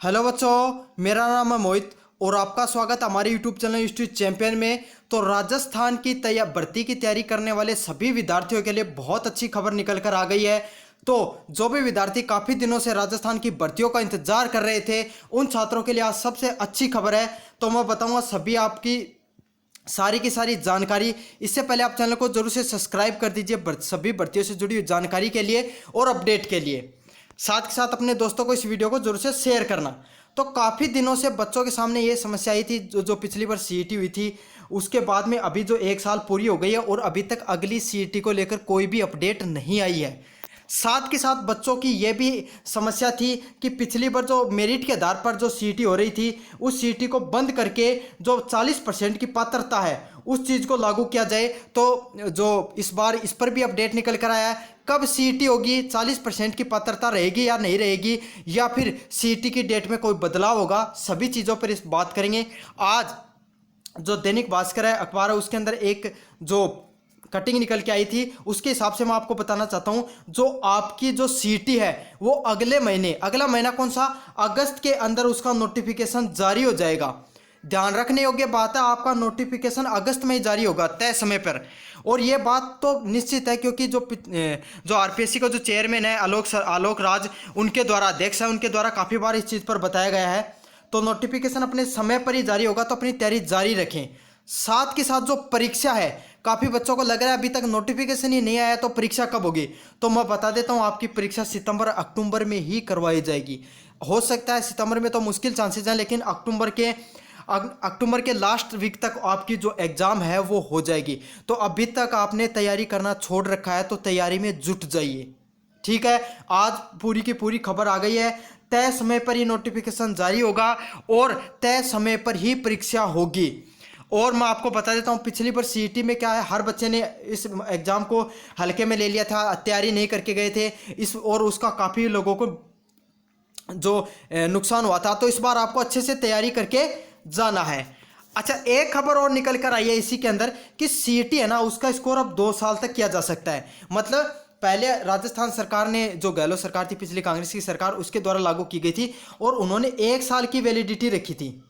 Hello बच्चों, मेरा नाम है मोहित और आपका स्वागत हमारे यूट्यूब चैनल स्टूडेंट चैंपियन में। तो राजस्थान की भर्ती की तैयारी करने वाले सभी विद्यार्थियों के लिए बहुत अच्छी खबर निकल कर आ गई है। तो जो भी विद्यार्थी काफ़ी दिनों से राजस्थान की भर्तियों का इंतजार कर रहे थे, उन छात्रों के लिए आज सबसे अच्छी खबर है। तो मैं बताऊंगा सभी आपकी सारी की सारी जानकारी। इससे पहले आप चैनल को जरूर से सब्सक्राइब कर दीजिए सभी भर्तियों से जुड़ी हुई जानकारी के लिए और अपडेट के लिए। साथ के साथ अपने दोस्तों को इस वीडियो को जरूर से शेयर करना। तो काफ़ी दिनों से बच्चों के सामने ये समस्या आई थी, जो पिछली बार सीईटी हुई थी उसके बाद में अभी जो एक साल पूरी हो गई है और अभी तक अगली सीईटी को लेकर कोई भी अपडेट नहीं आई है। साथ के साथ बच्चों की ये भी समस्या थी कि पिछली बार जो मेरिट के आधार पर जो सीईटी हो रही थी, उस सीईटी को बंद करके जो 40% की पात्रता है उस चीज़ को लागू किया जाए। तो जो इस बार इस पर भी अपडेट निकल कर आया है। कब सीईटी होगी, 40% की पात्रता रहेगी या नहीं रहेगी, या फिर सीईटी की डेट में कोई बदलाव होगा, सभी चीज़ों पर इस बात करेंगे। आज जो दैनिक भास्कर है अखबार है, उसके अंदर एक जो कटिंग निकल के आई थी उसके हिसाब से मैं आपको बताना चाहता हूं। जो आपकी जो सीईटी है वो अगले महीने, अगला महीना कौन सा, अगस्त के अंदर उसका नोटिफिकेशन जारी हो जाएगा। ध्यान रखने योग्य बात है, आपका नोटिफिकेशन अगस्त में ही जारी होगा तय समय पर। और ये बात तो निश्चित है क्योंकि जो आरपीएससी का जो चेयरमैन है आलोक राज, उनके द्वारा अध्यक्ष है, उनके द्वारा काफ़ी बार इस चीज़ पर बताया गया है। तो नोटिफिकेशन अपने समय पर ही जारी होगा, तो अपनी तैयारी जारी रखें। साथ के साथ जो परीक्षा है, काफ़ी बच्चों को लग रहा है अभी तक नोटिफिकेशन ही नहीं आया तो परीक्षा कब होगी। तो मैं बता देता हूँ, आपकी परीक्षा सितंबर अक्टूबर में ही करवाई जाएगी। हो सकता है सितंबर में तो मुश्किल चांसेस हैं, लेकिन अक्टूबर के लास्ट वीक तक आपकी जो एग्ज़ाम है वो हो जाएगी। तो अभी तक आपने तैयारी करना छोड़ रखा है तो तैयारी में जुट जाइए, ठीक है। आज पूरी की पूरी खबर आ गई है, तय समय पर ही नोटिफिकेशन जारी होगा और तय समय पर ही परीक्षा होगी। और मैं आपको बता देता हूँ, पिछली बार सीईटी में क्या है, हर बच्चे ने इस एग्ज़ाम को हल्के में ले लिया था, तैयारी नहीं करके गए थे और उसका काफ़ी लोगों को जो नुकसान हुआ था। तो इस बार आपको अच्छे से तैयारी करके जाना है। अच्छा, एक खबर और निकल कर आई है इसी के अंदर कि सीईटी है ना, उसका स्कोर अब 2 साल तक किया जा सकता है। मतलब पहले राजस्थान सरकार ने, जो गहलोत सरकार थी पिछली कांग्रेस की सरकार, उसके द्वारा लागू की गई थी और उन्होंने 1 साल की वैलिडिटी रखी थी।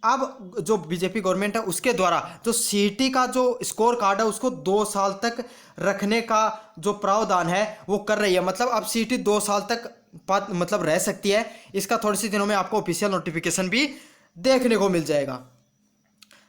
अब जो बीजेपी गवर्नमेंट है उसके द्वारा जो सीईटी का जो स्कोर कार्ड है उसको 2 साल तक रखने का जो प्रावधान है वो कर रही है। मतलब अब सीईटी 2 साल तक मतलब रह सकती है। इसका थोड़े से दिनों में आपको ऑफिशियल नोटिफिकेशन भी देखने को मिल जाएगा।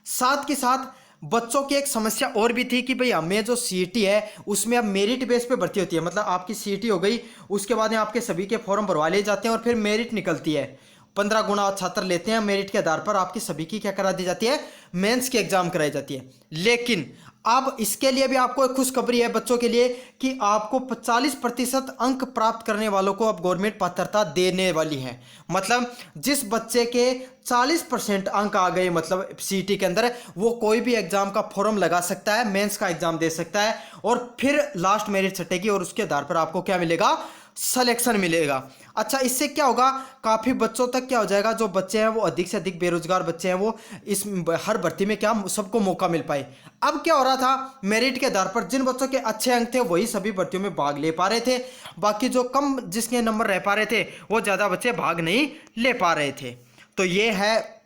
साथ के साथ बच्चों की एक समस्या और भी थी कि भाई हमें जो सीईटी है उसमें अब मेरिट बेस पे भर्ती होती है। मतलब आपकी सीईटी हो गई, उसके बाद में आपके सभी के फॉर्म भरवा लिए जाते हैं और फिर मेरिट निकलती है। 15 गुना छात्र लेते हैं, मेरिट के आधार पर आपकी सभी की क्या करा दी जाती है, मेंस की एग्जाम कराई जाती है। लेकिन अब इसके लिए भी आपको एक खुशखबरी है बच्चों के लिए कि आपको 40% अंक प्राप्त करने वालों को अब गवर्नमेंट पात्रता देने वाली है। मतलब जिस बच्चे के 40% अंक आ गए, मतलब सीईटी के अंदर, वो कोई भी एग्जाम का फॉर्म लगा सकता है, मेंस का एग्जाम दे सकता है और फिर लास्ट मेरिट छटेगी और उसके आधार पर आपको क्या मिलेगा, सिलेक्शन मिलेगा। अच्छा, इससे क्या होगा, काफ़ी बच्चों तक क्या हो जाएगा, जो बच्चे हैं वो अधिक से अधिक बेरोजगार बच्चे हैं, वो इस हर भर्ती में क्या सबको मौका मिल पाए। अब क्या हो रहा था, मेरिट के आधार पर जिन बच्चों के अच्छे अंक थे वही सभी भर्तियों में भाग ले पा रहे थे, बाकी जो कम जिसके नंबर रह पा रहे थे वो ज़्यादा बच्चे भाग नहीं ले पा रहे थे। तो ये है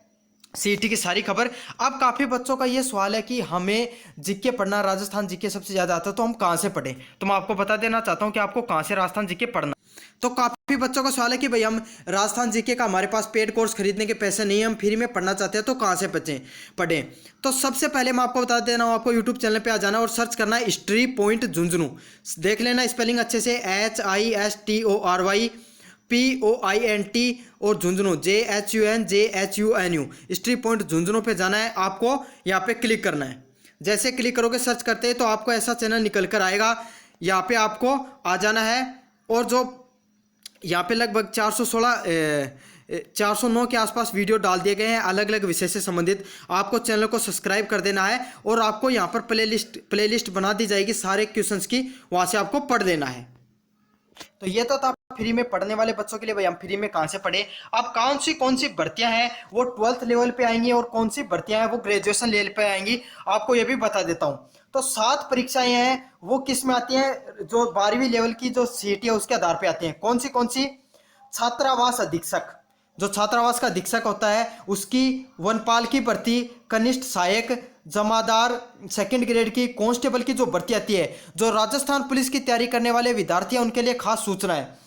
सीईटी की सारी खबर। अब काफ़ी बच्चों का ये सवाल है कि हमें जीके पढ़ना, राजस्थान जीके सबसे ज़्यादा आता है, तो हम कहाँ से पढ़ें। तो मैं आपको बता देना चाहता हूँ कि आपको कहाँ से राजस्थान जीके पढ़ना। तो काफ़ी बच्चों का सवाल है कि भाई हम राजस्थान जीके का हमारे पास पेड कोर्स खरीदने के पैसे नहीं है, हम फ्री में पढ़ना चाहते हैं, तो कहाँ से पढ़ें। तो सबसे पहले मैं आपको बता देना हूँ, आपको यूट्यूब चैनल पे आ जाना और सर्च करना है हिस्ट्री पॉइंट झुंझुनू। देख लेना स्पेलिंग अच्छे से, HISTORYPOINT और Jhunjhunu JHUNJHUNU। History point Jhunjhunu पे जाना है, आपको यहाँ पे क्लिक करना है। जैसे क्लिक करोगे सर्च करते हैं तो आपको ऐसा चैनल निकल कर आएगा। यहाँ पे आपको आ जाना है और जो यहाँ पे लगभग 409 के आसपास वीडियो डाल दिए गए हैं अलग अलग विषय से संबंधित। आपको चैनल को सब्सक्राइब कर देना है और आपको यहाँ पर प्लेलिस्ट बना दी जाएगी सारे क्वेश्चंस की, वहाँ से आपको पढ़ लेना है। तो ये तो था फ्री में पढ़ने वाले बच्चों के लिए। भाई हम फ्री में कहाँ से पढ़े। अब कौन सी भर्तियां हैं वो 12th लेवल पे आएंगी और कौन सी भर्तियां हैं वो ग्रेजुएशन लेवल पे आएंगी, आपको ये भी बता देता हूँ। तो 7 परीक्षाएं हैं वो किस में आती हैं, जो 12वीं लेवल की जो सीईटी है उसके आधार पे आती हैं। कौन सी, छात्रावास अधीक्षक, जो छात्रावास का अधीक्षक होता है उसकी, वनपाल की भर्ती, कनिष्ठ सहायक, जमादार सेकंड ग्रेड की, कांस्टेबल की जो भर्ती आती है, जो राजस्थान पुलिस की तैयारी करने वाले विद्यार्थी हैं उनके लिए खास सूचना है।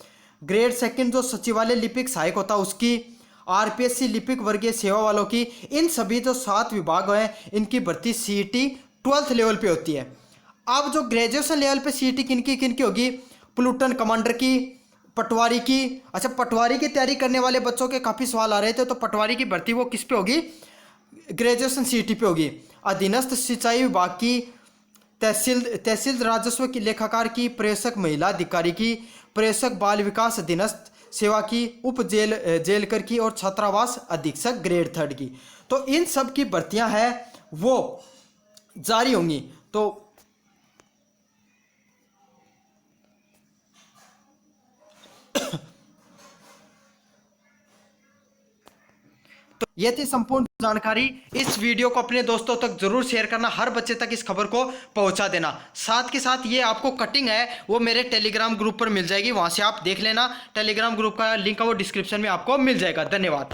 ग्रेड सेकंड जो सचिवालय लिपिक सहायक होता है उसकी, आरपीएससी लिपिक वर्गीय सेवा वालों की, इन सभी जो 7 विभाग हैं इनकी भर्ती सीईटी 12th लेवल पे होती है। अब जो ग्रेजुएशन लेवल पे सीईटी किनकी किनकी होगी, प्लूटन कमांडर की, पटवारी की। अच्छा, पटवारी की तैयारी करने वाले बच्चों के काफ़ी सवाल आ रहे थे, तो पटवारी की भर्ती वो किस पे होगी, ग्रेजुएशन सीईटी पे होगी। अधीनस्थ सिंचाई विभाग की, तहसील राजस्व की लेखाकार की, प्रेषक महिला अधिकारी की, प्रेषक बाल विकास अधीनस्थ सेवा की, उप जेलकर की, और छात्रावास अधीक्षक ग्रेड 3rd की। तो इन सब की भर्तियां हैं वो जारी होंगी। तो ये थी संपूर्ण जानकारी। इस वीडियो को अपने दोस्तों तक जरूर शेयर करना, हर बच्चे तक इस खबर को पहुंचा देना। साथ के साथ ये आपको कटिंग है वो मेरे टेलीग्राम ग्रुप पर मिल जाएगी, वहां से आप देख लेना। टेलीग्राम ग्रुप का लिंक है वो डिस्क्रिप्शन में आपको मिल जाएगा। धन्यवाद।